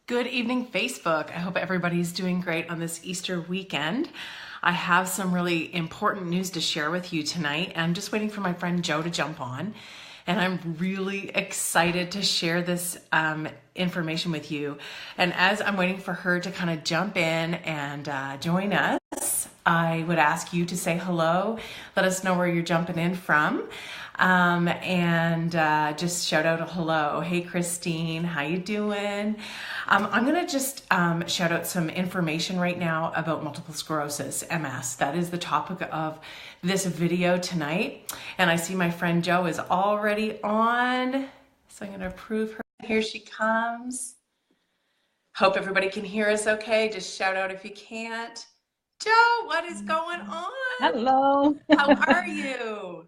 Good evening, Facebook. I hope everybody's doing great on this Easter weekend. I have some really important news to share with you tonight. I'm just waiting for my friend Joe to jump on, and I'm really excited to share this information with you. And as I'm waiting for her to kind of jump in and join us, I would ask you to say hello. Let us know where you're jumping in from. And just shout out a hello. Hey, Christine, how you doing? I'm going to just shout out some information right now about multiple sclerosis, MS. That is the topic of this video tonight. And I see my friend Joe is already on. So I'm going to approve her. Here she comes. Hope everybody can hear us okay. Just shout out if you can't. Joe, what is going on? Hello. How are you?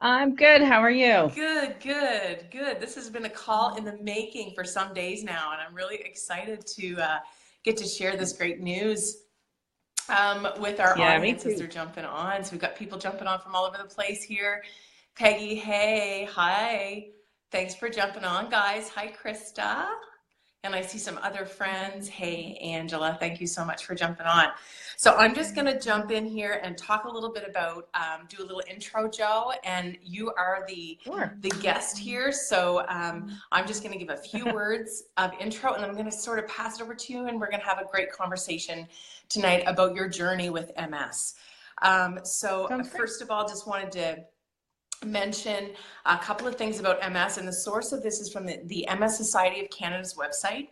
I'm good. How are you? Good. This has been a call in the making for some days now, and I'm really excited to get to share this great news with our Yeah, me audience as too. they're jumping on. So we've got people jumping on from all over the place here. Peggy, hey, hi. Thanks for jumping on, guys. Hi, Krista. And I see some other friends. Hey, Angela, thank you so much for jumping on. So I'm just going to jump in here and talk a little bit about, do a little intro, Joe, and you are Sure. the guest here. So I'm just going to give a few words of intro, and I'm going to sort of pass it over to you, and we're going to have a great conversation tonight about your journey with MS. So Sounds great. first of all, just wanted to mention a couple of things about MS, and the source of this is from the MS Society of Canada's website.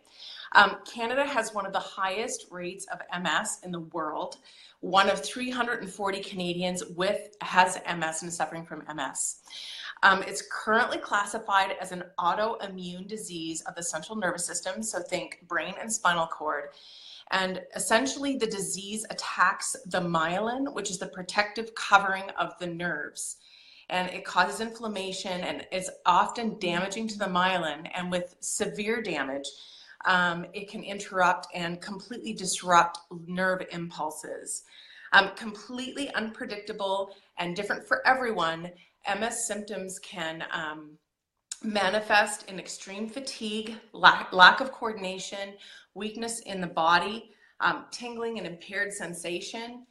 Canada has one of the highest rates of MS in the world. One of 340 Canadians has MS and is suffering from MS. It's currently classified as an autoimmune disease of the central nervous system, so think brain and spinal cord. And essentially, the disease attacks the myelin, which is the protective covering of the nerves. And it causes inflammation and is often damaging to the myelin. And with severe damage, it can interrupt and completely disrupt nerve impulses. Completely unpredictable and different for everyone, MS symptoms can manifest in extreme fatigue, lack of coordination, weakness in the body, tingling and impaired sensation,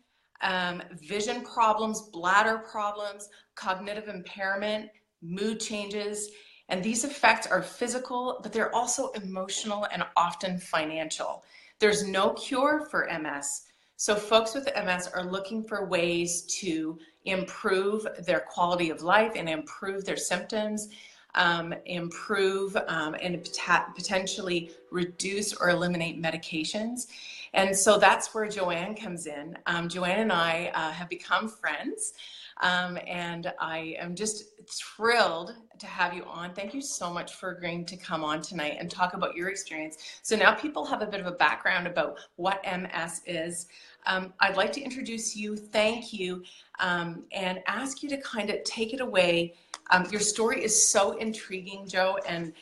vision problems, bladder problems, cognitive impairment, mood changes. And these effects are physical, but they're also emotional and often financial. There's no cure for MS. So folks with MS are looking for ways to improve their quality of life and improve their symptoms, improve and potentially reduce or eliminate medications. And so that's where Joanne comes in. Joanne and I have become friends, and I am just thrilled to have you on. Thank you so much for agreeing to come on tonight and talk about your experience. So now people have a bit of a background about what MS is. I'd like to introduce you, thank you, and ask you to kind of take it away. Your story is so intriguing, Joe, and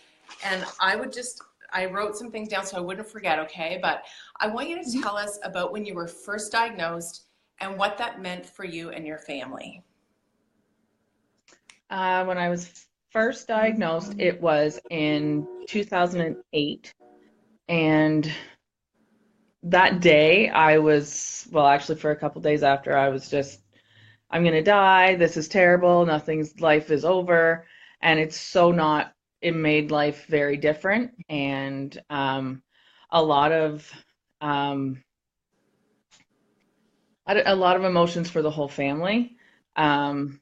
I wrote some things down so I wouldn't forget, okay? But I want you to Mhm. tell us about when you were first diagnosed and what that meant for you and your family. When I was first diagnosed, it was in 2008. And that day, well, actually, for a couple days after, I was just, I'm going to die. This is terrible. Life is over. And it's so not, it made life very different. And a lot of, um, a lot of emotions for the whole family. And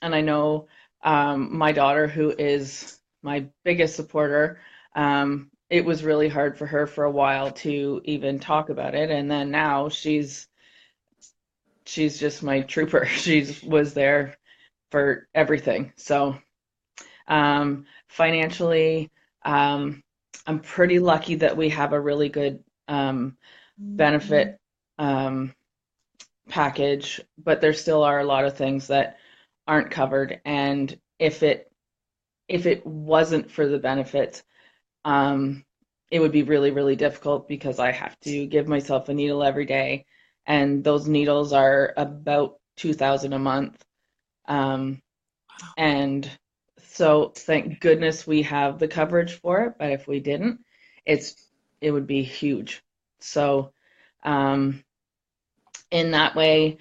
I know my daughter, who is my biggest supporter, it was really hard for her for a while to even talk about it. And then now she's just my trooper. She was there for everything. So financially, I'm pretty lucky that we have a really good benefit package, but there still are a lot of things that aren't covered. And if it wasn't for the benefits, um, it would be really, really difficult because I have to give myself a needle every day, and those needles are about 2,000 a month. Um, and so thank goodness we have the coverage for it, but if we didn't, it's it would be huge. So, um, in that way,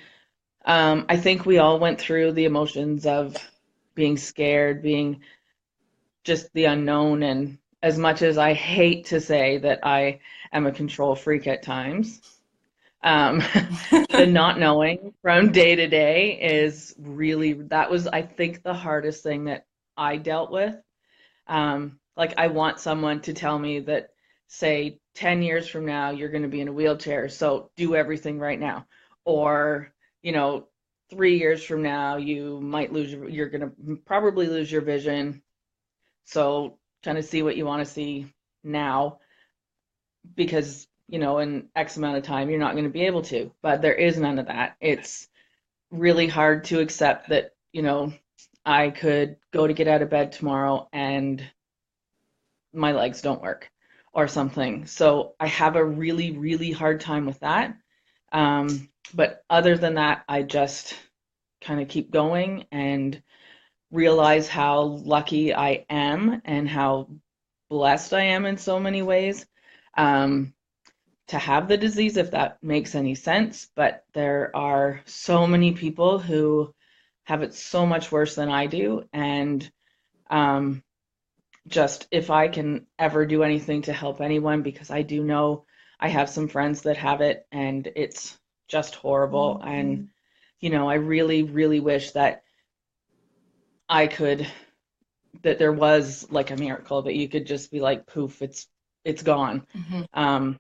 I think we all went through the emotions of being scared, being just the unknown. And as much as I hate to say that I am a control freak at times, um, the not knowing from day to day is really, that was, I think, the hardest thing that I dealt with. Like I want someone to tell me that, say, 10 years from now, you're going to be in a wheelchair, so do everything right now. Or, you know, 3 years from now, you might lose you're going to probably lose your vision. So kind of see what you want to see now because, in X amount of time, you're not going to be able to. But there is none of that. It's really hard to accept that, I could go to get out of bed tomorrow and my legs don't work or something. So I have a really, really hard time with that. But other than that, I just kind of keep going and realize how lucky I am and how blessed I am in so many ways um, to have the disease, if that makes any sense. But there are so many people who have it so much worse than I do. And um, just if I can ever do anything to help anyone, because I do know I have some friends that have it and it's just horrible. And, I really, really wish that I could, that there was like a miracle that you could just be like, poof, it's gone. Mm-hmm.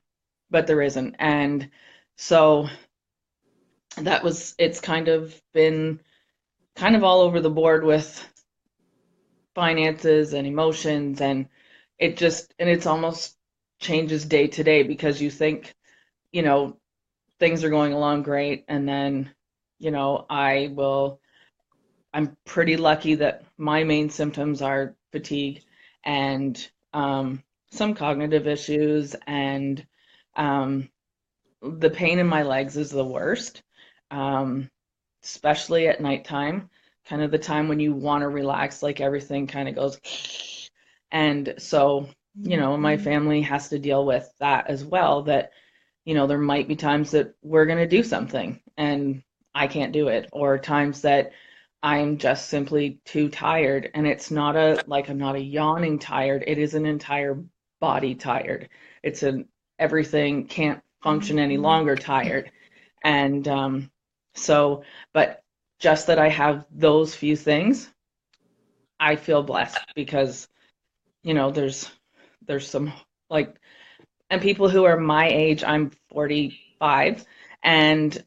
But there isn't. And so it's kind of been kind of all over the board with finances and emotions and it's almost changes day to day because you think, you know, things are going along great and then, I'm pretty lucky that my main symptoms are fatigue and some cognitive issues and um, the pain in my legs is the worst, um, especially at nighttime, kind of the time when you want to relax, like everything kind of goes. And so, my family has to deal with that as well, that, there might be times that we're going to do something and I can't do it, or times that I'm just simply too tired. And it's not I'm not a yawning tired. It is an entire body tired. It's an everything can't function any longer tired. And so, but just that I have those few things, I feel blessed because, there's some like, and people who are my age, I'm 45, and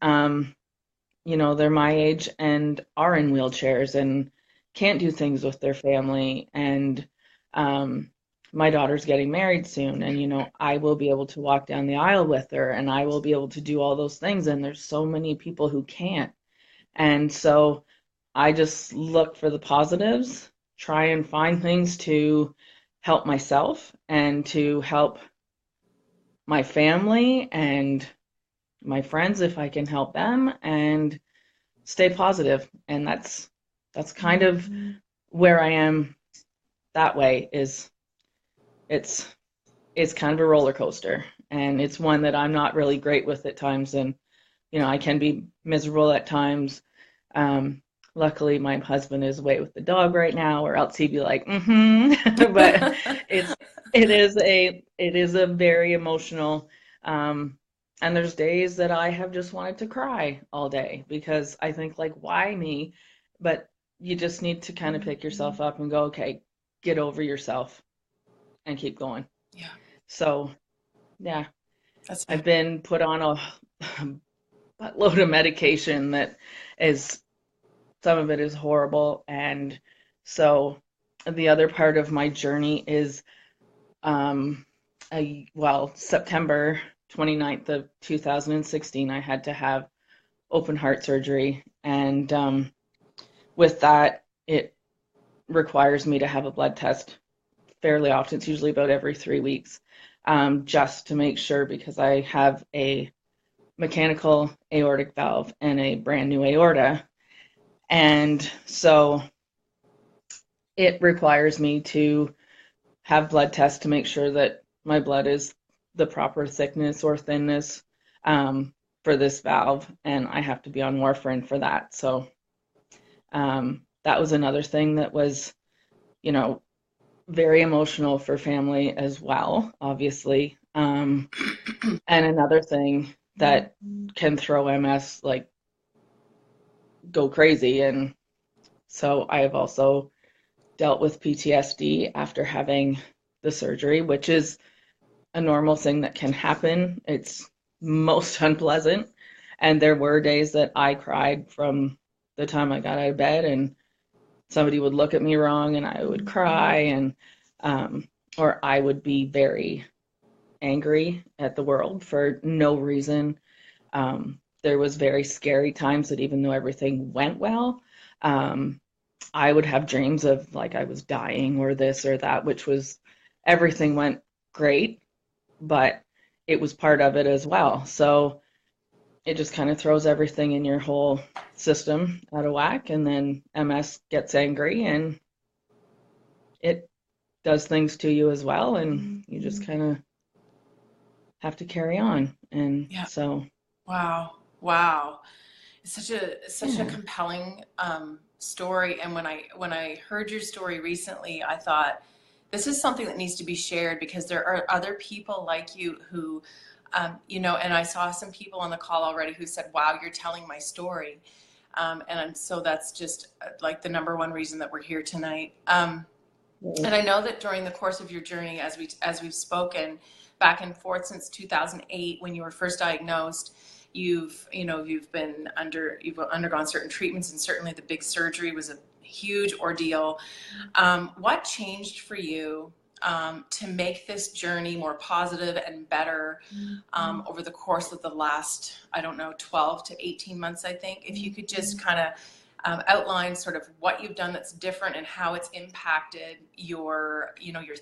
they're my age and are in wheelchairs and can't do things with their family. And um, my daughter's getting married soon, and I will be able to walk down the aisle with her, and I will be able to do all those things. And there's so many people who can't. And so I just look for the positives, try and find things to help myself and to help my family and my friends if I can help them and stay positive. And that's kind of where I am that way is it's it's kind of a roller coaster and it's one that I'm not really great with at times and I can be miserable at times. Luckily my husband is away with the dog right now or else he'd be like but it's it is a very emotional and there's days that I have just wanted to cry all day because I think like why me, but you just need to kind of pick yourself up and go, okay, get over yourself and keep going. Yeah, So yeah, that's I've good. been put on a buttload of medication that is some of it is horrible. And so the other part of my journey is September 29th of 2016, I had to have open heart surgery. And with that, it requires me to have a blood test fairly often. It's usually about every 3 weeks, just to make sure because I have a mechanical aortic valve and a brand new aorta. And so it requires me to have blood tests to make sure that my blood is the proper thickness or thinness for this valve, and I have to be on warfarin for that. So that was another thing that was, you know, very emotional for family as well, obviously. And another thing that can throw MS like go crazy. And so I have also dealt with PTSD after having the surgery, which is a normal thing that can happen. It's most unpleasant. And there were days that I cried from the time I got out of bed, and somebody would look at me wrong and I would cry, and or I would be very angry at the world for no reason. There was very scary times that even though everything went well, I would have dreams of like I was dying or this or that, which was everything went great, but it was part of it as well. So it just kind of throws everything in your whole system out of whack, and then MS gets angry and it does things to you as well, and you just kind of have to carry on. And Yeah. so, Wow. Wow. It's such a yeah. compelling story. And when I heard your story recently, I thought this is something that needs to be shared because there are other people like you who, and I saw some people on the call already who said, "Wow, you're telling my story," so that's just like the number one reason that we're here tonight. And I know that during the course of your journey, as we've spoken back and forth since 2008, when you were first diagnosed, you've undergone certain treatments, and certainly the big surgery was a huge ordeal. What changed for you to make this journey more positive and better over the course of the last, I don't know, 12 to 18 months, I think? If you could just kind of outline sort of what you've done that's different and how it's impacted your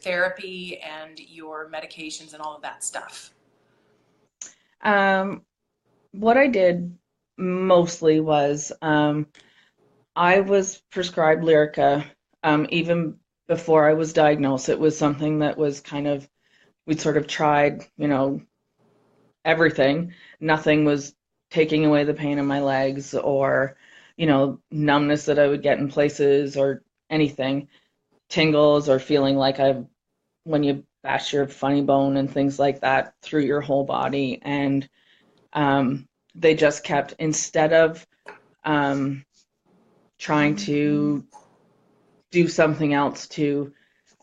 therapy and your medications and all of that stuff. Um, what I did mostly was I was prescribed Lyrica even before I was diagnosed. It was something that was kind of, we'd sort of tried, everything. Nothing was taking away the pain in my legs or, numbness that I would get in places or anything, tingles or feeling like when you bash your funny bone and things like that through your whole body. And they just kept, instead of um, trying to do something else to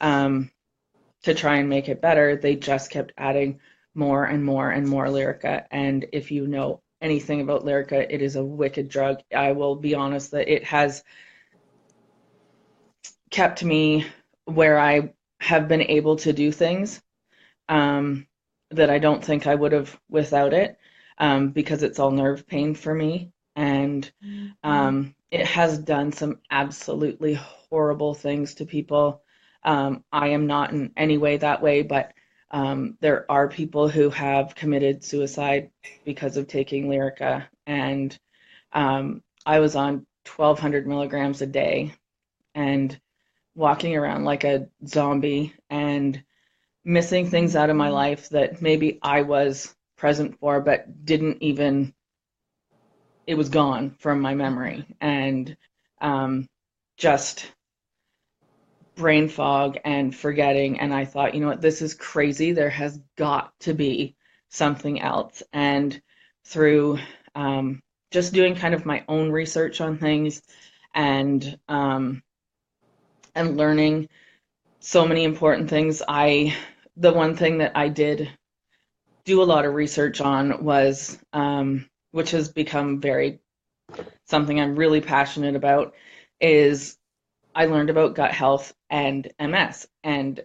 try and make it better, they just kept adding more and more and more Lyrica. And if you know anything about Lyrica, it is a wicked drug. I will be honest that it has kept me where I have been able to do things that I don't think I would have without it, because it's all nerve pain for me. And it has done some absolutely horrible things to people. I am not in any way that way, but there are people who have committed suicide because of taking Lyrica. And I was on 1,200 milligrams a day and walking around like a zombie and missing things out of my life that maybe I was present for, but didn't even, it was gone from my memory. And just brain fog and forgetting. And I thought, you know what, this is crazy. There has got to be something else. And through just doing kind of my own research on things and learning so many important things, the one thing that I did do a lot of research on was, which has become something I'm really passionate about, is I learned about gut health and MS. And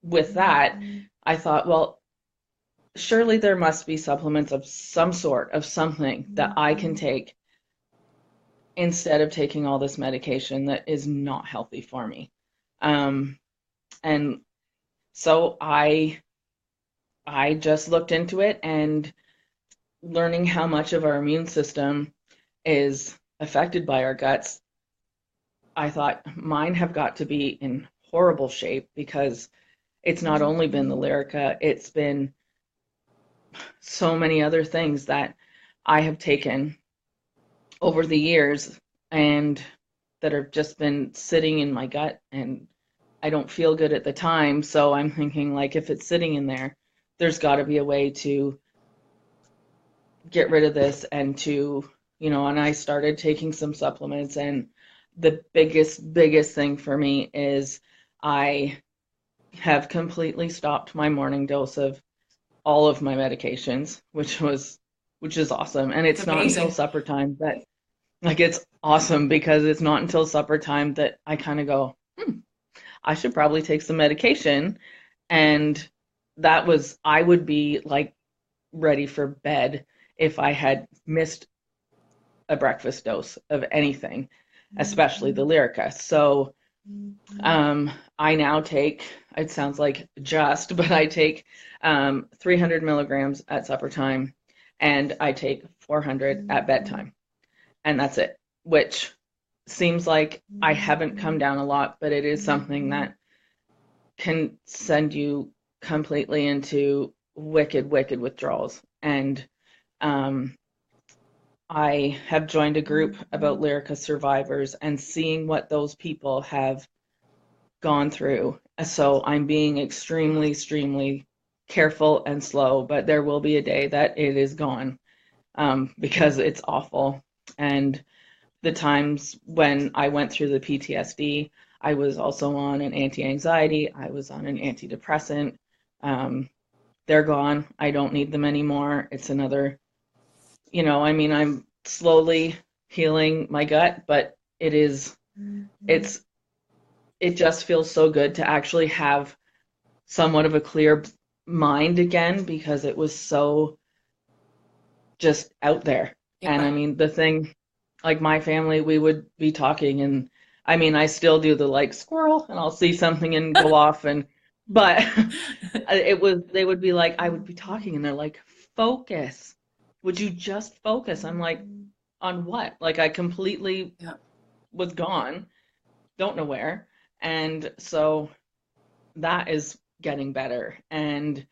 with that, I thought, well, surely there must be supplements of some sort, of something that I can take instead of taking all this medication that is not healthy for me. And so I just looked into it, and learning how much of our immune system is affected by our guts, I thought mine have got to be in horrible shape, because it's not only been the Lyrica, it's been so many other things that I have taken over the years and that have just been sitting in my gut, and I don't feel good at the time. So I'm thinking, like, if it's sitting in there, there's got to be a way to get rid of this and to, and I started taking some supplements. And the biggest thing for me is I have completely stopped my morning dose of all of my medications, which is awesome. And It's it's not until amazing. supper time that, like, it's awesome because it's not until supper time that I kind of go, I should probably take some medication. And I would be like ready for bed if I had missed a breakfast dose of anything, especially the Lyrica. So I now take, it sounds like just, but I take 300 milligrams at supper time, and I take 400 at bedtime. And that's it, which seems like I haven't come down a lot, but it is something that can send you completely into wicked withdrawals. And um, I have joined a group about Lyrica survivors and seeing what those people have gone through. So I'm being extremely careful and slow, but there will be a day that it is gone, because it's awful. And the times when I went through the PTSD, I was also on an anti-anxiety, I was on an antidepressant. They're gone. I don't need them anymore. It's another, I'm slowly healing my gut, but it's, it just feels so good to actually have somewhat of a clear mind again, because it was so just out there. And Yeah. I mean, the thing, like, my family, we would be talking, and I mean, I still do the, like, squirrel, and I'll see something and go off, but they would be like, I would be talking and they're like, focus. Would you just focus? I'm like, on what? Like, I completely Yeah. was gone, don't know where. And so that is getting better. And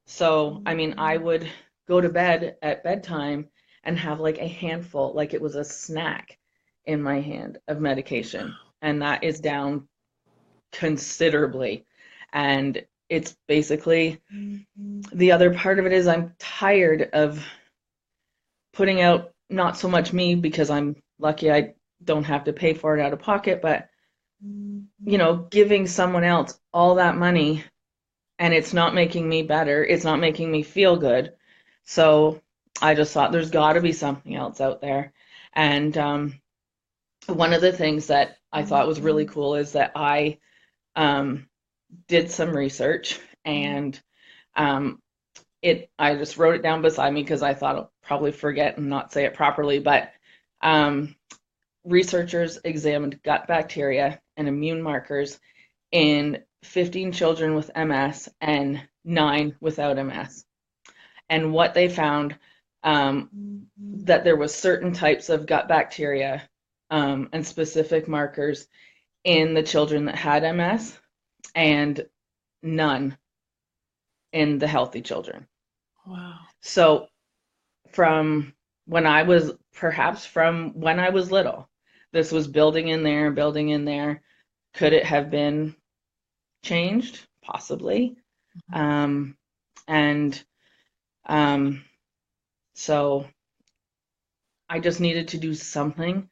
so, I mean, I would go to bed at bedtime and have like a handful, like it was a snack in my hand of medication. And that is down considerably. And it's basically, the other part of it is I'm tired of putting out, not so much me, because I'm lucky I don't have to pay for it out of pocket, but giving someone else all that money, and it's not making me better. It's not making me feel good. So I just thought there's got to be something else out there. And one of the things that I thought was really cool is that I um, did some research, and um, I just wrote it down beside me because I thought I'll probably forget and not say it properly. But um, researchers examined gut bacteria and immune markers in 15 children with MS and 9 without MS. And what they found, that there was certain types of gut bacteria, and specific markers in the children that had MS, and none in the healthy children. Wow. So from from when I was little, this was building in there, building in there. Could it have been changed? Possibly. Um, and so I just needed to do something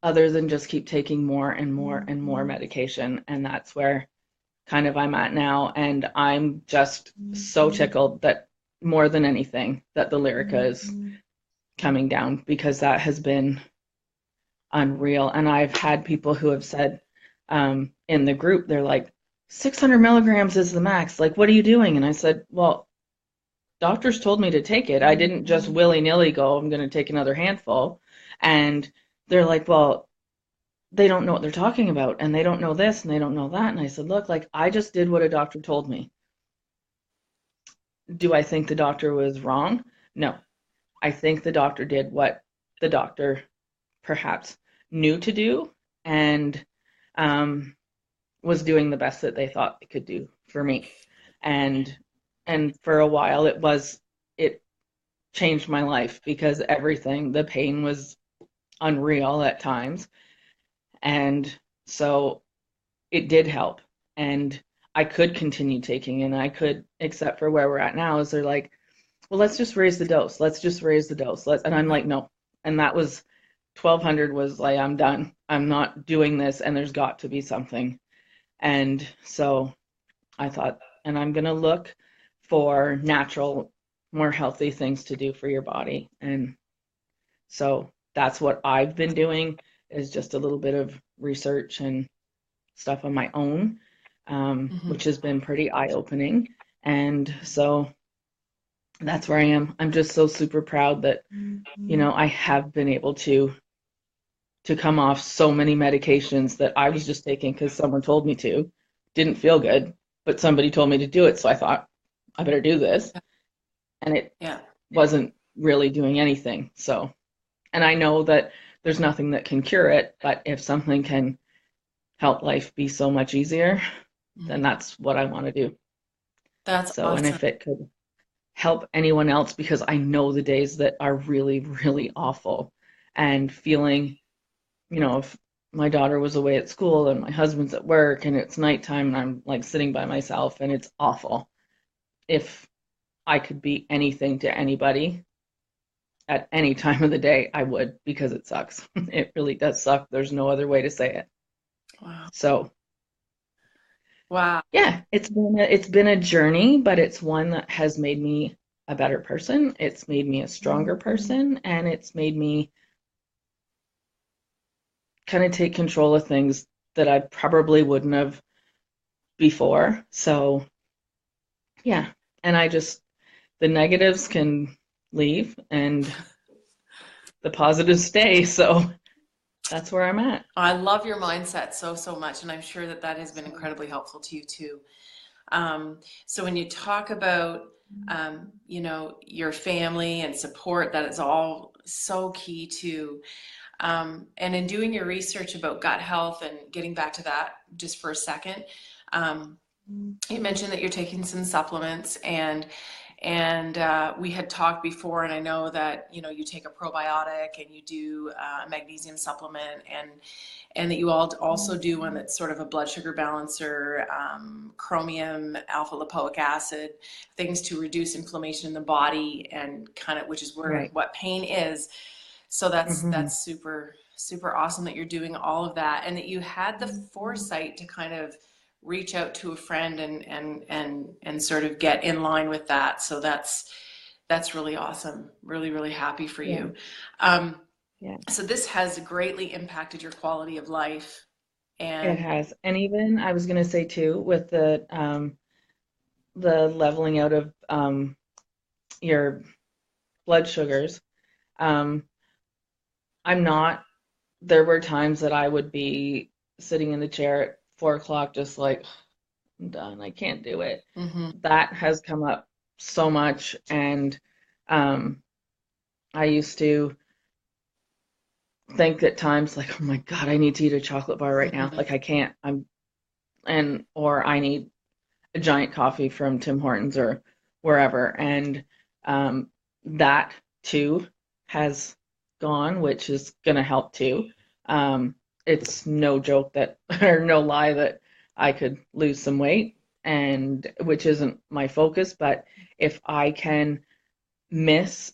other than just keep taking more and more and more medication. And that's where kind of I'm at now. And I'm just so tickled that, more than anything, that the Lyrica is coming down, because that has been unreal. And I've had people who have said, in the group, they're like, 600 milligrams is the max. Like, what are you doing? And I said, well, doctors told me to take it. I didn't just willy-nilly go, I'm going to take another handful. And they're like, well, they don't know what they're talking about, and they don't know this and they don't know that. And I said, look, like, I just did what a doctor told me. Do I think the doctor was wrong? No. I think the doctor did what the doctor perhaps knew to do, and was doing the best that they thought they could do for me. And And for a while it changed my life because the pain was unreal at times. And so it did help. And I could continue taking, and I could, except for where we're at now, is they're like, well, let's just raise the dose. Let's just raise the dose. And I'm like, no. And that was 1200 was like, I'm done. I'm not doing this, and there's got to be something. And so I thought, and I'm going to look for natural, more healthy things to do for your body. And so that's what I've been doing, is just a little bit of research and stuff on my own, which has been pretty eye-opening. And so that's where I am. I'm just so super proud that, I have been able to come off so many medications that I was just taking because someone told me to. Didn't feel good, but somebody told me to do it, so I thought I better do this. And it wasn't really doing anything. So, and I know that there's nothing that can cure it, but if something can help life be so much easier, then that's what I want to do. That's So, and awesome. if it could help anyone else, because I know the days that are really, really awful, and feeling, if my daughter was away at school and my husband's at work and it's nighttime and I'm like sitting by myself and it's awful. If I could be anything to anybody at any time of the day, I would, because it sucks. It really does suck. There's no other way to say it. Wow. So, Wow. yeah, it's been a journey, but it's one that has made me a better person. It's made me a stronger person, and it's made me kind of take control of things that I probably wouldn't have before. So, yeah. And the negatives can leave and the positives stay. So that's where I'm at. I love your mindset so, so much, and I'm sure that that has been incredibly helpful to you too. So when you talk about, your family and support, that is all so key too. And in doing your research about gut health, and getting back to that just for a second, um, you mentioned that you're taking some supplements, and we had talked before, and I know that you take a probiotic and you do a magnesium supplement, and that you all also do one that's sort of a blood sugar balancer, chromium, alpha lipoic acid, things to reduce inflammation in the body, and kind of, which is where Right. what pain is. So that's Mm-hmm. that's super super awesome that you're doing all of that, and that you had the foresight to kind of reach out to a friend and sort of get in line with that. So that's really awesome. Really, really happy for Yeah. you. Um, Yeah. so this has greatly impacted your quality of life. It And has. And even I was going to say too, with the leveling out of your blood sugars, um, I'm not, there were times that I would be sitting in the chair at 4 o'clock, just like, I'm done. I can't do it. mhm, That has come up so much. And um, I used to think at times like, oh my God, I need to eat a chocolate bar right now. mhm, Like I can't. Or I need a giant coffee from Tim Hortons or wherever. And um, that too has gone, which is going to help too. It's no joke that, or no lie, that I could lose some weight, and which isn't my focus, but if I can miss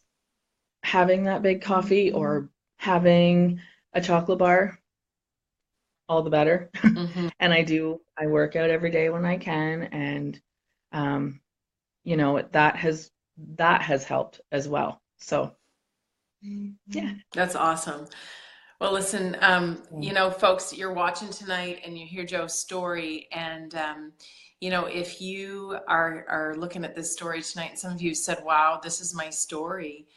having that big coffee or having a chocolate bar, all the better. mhm. And I work out every day when I can, and um, that has helped as well. So yeah. That's awesome. Well, listen, folks, you're watching tonight and you hear Joe's story, and if you are looking at this story tonight, and some of you said, "Wow, this is my story,"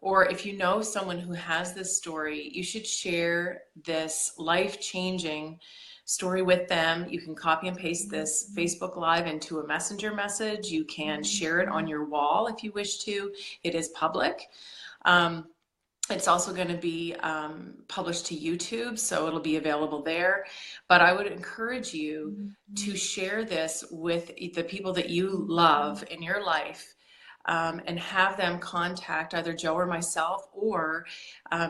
or if you know someone who has this story, you should share this life-changing story with them. You can copy and paste this Facebook Live into a messenger message. You can share it on your wall if you wish to. It is public. Um, It's also going to be published to YouTube, so it'll be available there. But I would encourage you to share this with the people that you love in your life, and have them contact either Joe or myself, or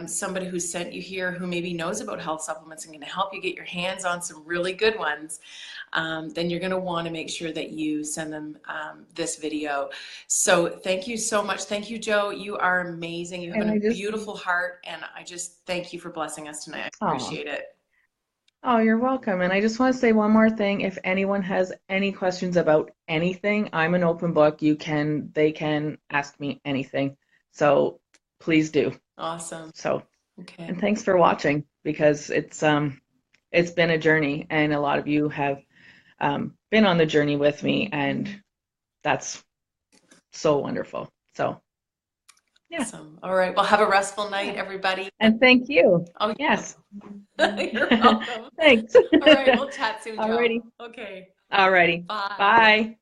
somebody who sent you here who maybe knows about health supplements and can help you get your hands on some really good ones. Then you're going to want to make sure that you send them this video. So thank you so much. Thank you, Joe. You are amazing. You have And I a just, beautiful heart, and I just thank you for blessing us tonight. I oh, appreciate it. oh, you're welcome. And I just want to say one more thing. If anyone has any questions about anything, I'm an open book. They can ask me anything. So please do. Awesome. So, Okay. and thanks for watching, because it's been a journey, and a lot of you have been on the journey with me, and that's so wonderful. So, yeah. Awesome. All right. Well, have a restful night, everybody. And thank you. Oh, Yes. you're welcome. Thanks. All right. We'll chat soon, Joe. Alrighty. Okay. Alrighty. Bye. Bye.